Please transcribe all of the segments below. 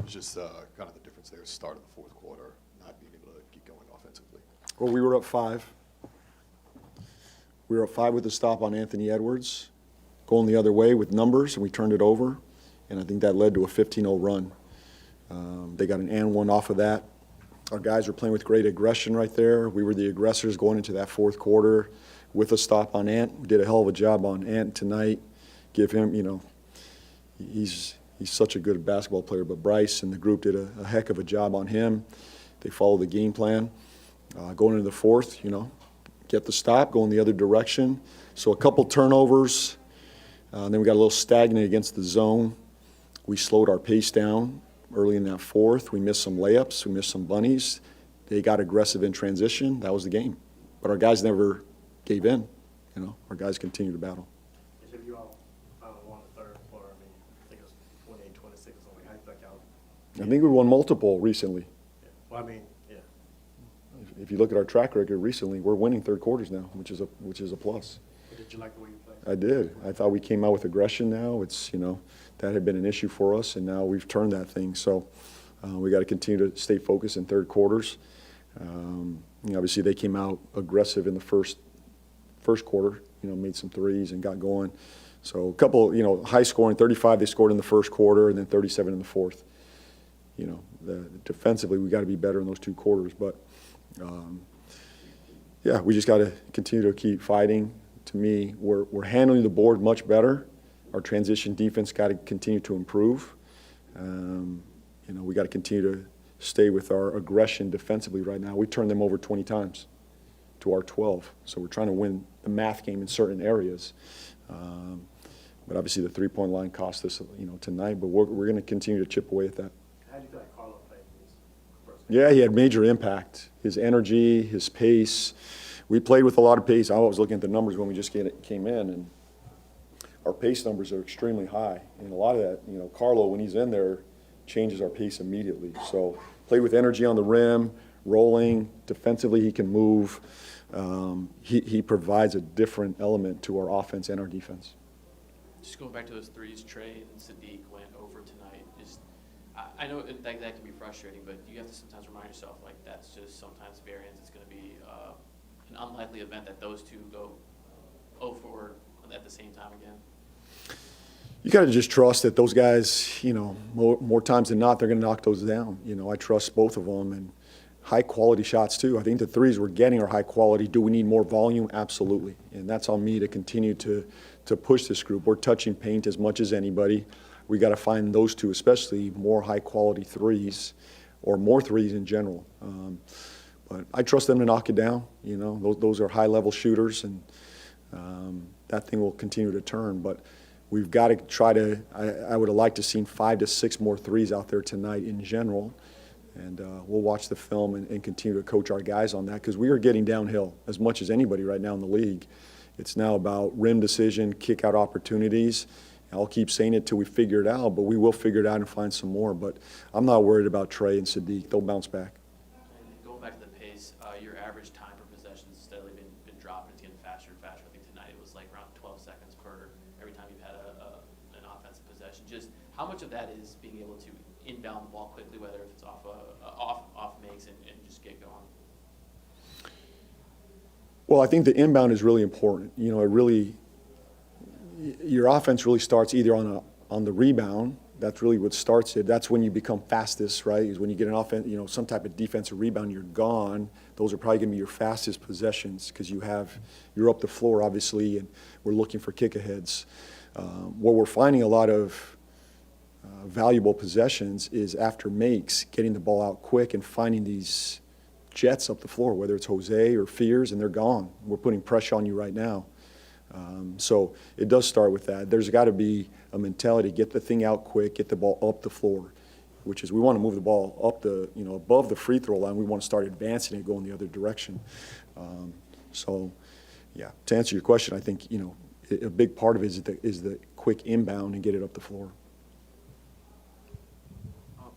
It's just kind of the difference there, start of the fourth quarter, not being able to keep going offensively. Well, we were up 5. We were up 5 with a stop on Anthony Edwards, going the other way with numbers, and we turned it over, and I think that led to a 15-0 run. They got an and one off of that. Our guys were playing with great aggression right there. We were the aggressors going into that fourth quarter with a stop on Ant. We did a hell of a job on Ant tonight. Give him, he's such a good basketball player, but Bryce and the group did a heck of a job on him. They followed the game plan. Going into the fourth, get the stop, going the other direction. So a couple turnovers, then we got a little stagnant against the zone. We slowed our pace down early in that fourth. We missed some layups. We missed some bunnies. They got aggressive in transition. That was the game. But our guys never gave in. Our guys continued to battle. You all won the third quarter. I think it was 28-26 or something. How do you think y'all? I think we won multiple recently. Yeah. Well, yeah. If you look at our track record recently, we're winning third quarters now, which is a plus. But did you like the way you played? I did. I thought we came out with aggression now. It's, that had been an issue for us, and now we've turned that thing. So we got to continue to stay focused in third quarters. Obviously, they came out aggressive in the first quarter, made some threes and got going. So a couple, high scoring, 35 they scored in the first quarter and then 37 in the fourth. Defensively, we got to be better in those 2 quarters. But, yeah, we just got to continue to keep fighting. To me, we're handling the board much better. Our transition defense got to continue to improve. We got to continue to stay with our aggression defensively right now. We turned them over 20 times to our 12. So we're trying to win the math game in certain areas. But obviously the three-point line cost us, tonight. But we're going to continue to chip away at that. How do you feel like Carlo played in this first Yeah, he had major impact. His energy, his pace. We played with a lot of pace. I was looking at the numbers when we just came in, and our pace numbers are extremely high. And a lot of that, Carlo, when he's in there, changes our pace immediately. So play with energy on the rim, rolling. Defensively, he can move. He provides a different element to our offense and our defense. Just going back to those threes, Trey and Sadiq went over tonight. I know that can be frustrating, but you have to sometimes remind yourself, that's just sometimes variance. It's going to be an unlikely event that those two go 0 for at the same time again. You got to just trust that those guys, more times than not, they're going to knock those down. I trust both of them, and high-quality shots, too. I think the threes we're getting are high quality. Do we need more volume? Absolutely. And that's on me to continue to push this group. We're touching paint as much as anybody. We got to find those two, especially more high-quality threes or more threes in general. But I trust them to knock it down. Those are high-level shooters, and that thing will continue to turn. But we've got to try to – I would have liked to have seen 5 to 6 more threes out there tonight in general. And we'll watch the film and continue to coach our guys on that, because we are getting downhill as much as anybody right now in the league. It's now about rim decision, kick-out opportunities. I'll keep saying it till we figure it out, but we will figure it out and find some more. But I'm not worried about Trey and Sadiq. They'll bounce back. And going back to the pace, your average time per possession has steadily been dropping. It's getting faster and faster. I think tonight it was around 12 seconds per every time you've had an offensive possession. Just how much of that is being able to inbound the ball quickly, whether if it's off makes and just get going? Well, I think the inbound is really important. Your offense really starts either on the rebound. That's really what starts it. That's when you become fastest, right? Is when you get an offense, some type of defensive rebound, you're gone. Those are probably going to be your fastest possessions, because you're up the floor, obviously, and we're looking for kick-aheads. Where we're finding a lot of valuable possessions is after makes, getting the ball out quick and finding these jets up the floor, whether it's Jose or Fears, and they're gone. We're putting pressure on you right now. So it does start with that. There's got to be a mentality, get the thing out quick, get the ball up the floor, which is we want to move the ball up above the free throw line. We want to start advancing it, going the other direction. So, yeah, to answer your question, I think, a big part of it is the quick inbound and get it up the floor.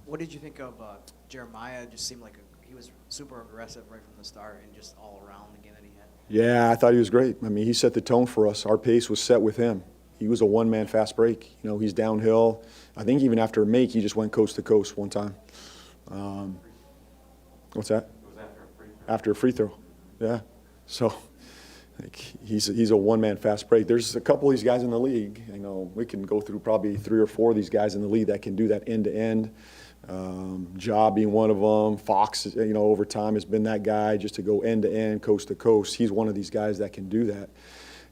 What did you think of Jeremiah? It just seemed like he was super aggressive right from the start and just all around the game that he had. Yeah, I thought he was great. He set the tone for us. Our pace was set with him. he was a one-man fast break. You know, he's downhill. I think even after a make, he just went coast to coast one time. What's that? It was after a free throw. After a free throw, yeah. So like, he's a one-man fast break. There's a couple of these guys in the league. You know, we can go through probably 3 or 4 of these guys in the league that can do that end-to-end. Ja being one of them. Fox, you know, over time has been that guy just to go end-to-end, coast to coast. He's one of these guys that can do that.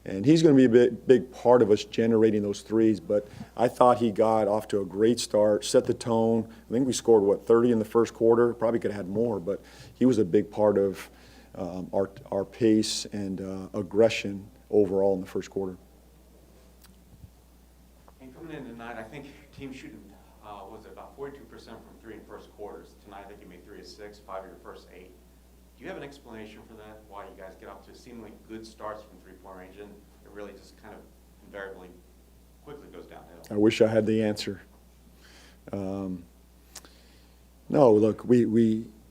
And he's going to be a big part of us generating those threes. But I thought he got off to a great start, set the tone. I think we scored, 30 in the first quarter? Probably could have had more, but he was a big part of our pace and aggression overall in the first quarter. And coming in tonight, I think your team shooting, was it about 42% from 3 in first quarters. Tonight, I think you made 3 of 6, 5 of your first 8. Do you have an explanation for that, why you guys get off to seemingly good starts from three-point range and it really just kind of invariably quickly goes downhill? I wish I had the answer. No, look,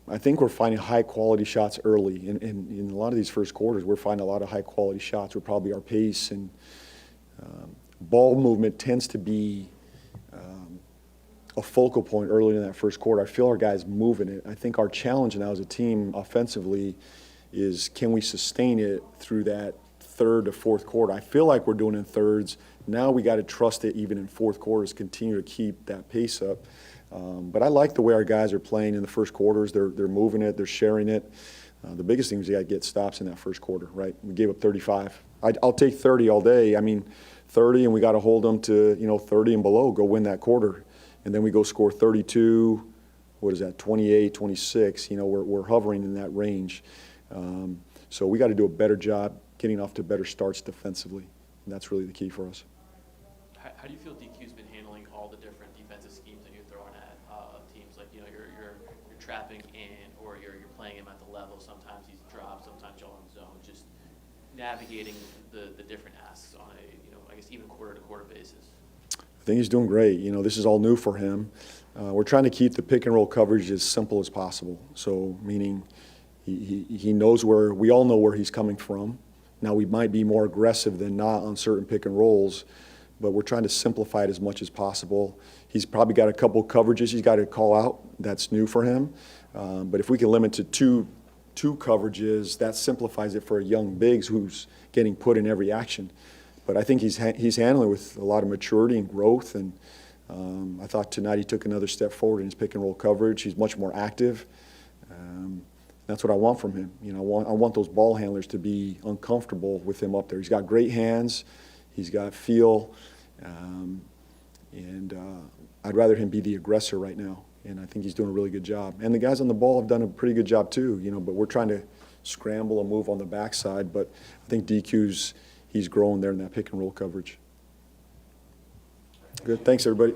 I think we're finding high-quality shots early. In a lot of these first quarters, we're finding a lot of high-quality shots. We're probably our pace and ball movement tends to be a focal point early in that first quarter. I feel our guys moving it. I think our challenge now as a team offensively is can we sustain it through that third to fourth quarter. I feel like we're doing it in thirds. Now we got to trust it even in fourth quarters, continue to keep that pace up. But I like the way our guys are playing in the first quarters. They're moving it. They're sharing it. The biggest thing is you got to get stops in that first quarter, right? We gave up 35. I'll take 30 all day. I mean, 30, and we got to hold them to 30 and below. Go win that quarter. And then we go score 32, 28, 26. We're hovering in that range. So we got to do a better job getting off to better starts defensively. And that's really the key for us. How do you feel DQ's been handling all the different defensive schemes that you're throwing at teams? Like, you're trapping in, or you're playing him at the level. Sometimes he's dropped, sometimes y'all in zone. Just navigating the different asks on a, I guess even quarter-to-quarter basis. I think he's doing great. This is all new for him. We're trying to keep the pick and roll coverage as simple as possible. So meaning he knows we all know where he's coming from. Now we might be more aggressive than not on certain pick and rolls, but we're trying to simplify it as much as possible. He's probably got a couple coverages he's got to call out. That's new for him. But if we can limit to two coverages, that simplifies it for a young bigs who's getting put in every action. But I think he's handling it with a lot of maturity and growth, and I thought tonight he took another step forward in his pick and roll coverage. He's much more active. That's what I want from him. I want those ball handlers to be uncomfortable with him up there. He's got great hands. He's got feel, and I'd rather him be the aggressor right now. And I think he's doing a really good job. And the guys on the ball have done a pretty good job too. But we're trying to scramble and move on the backside. But I think he's growing there in that pick and roll coverage. Good. Thanks, everybody.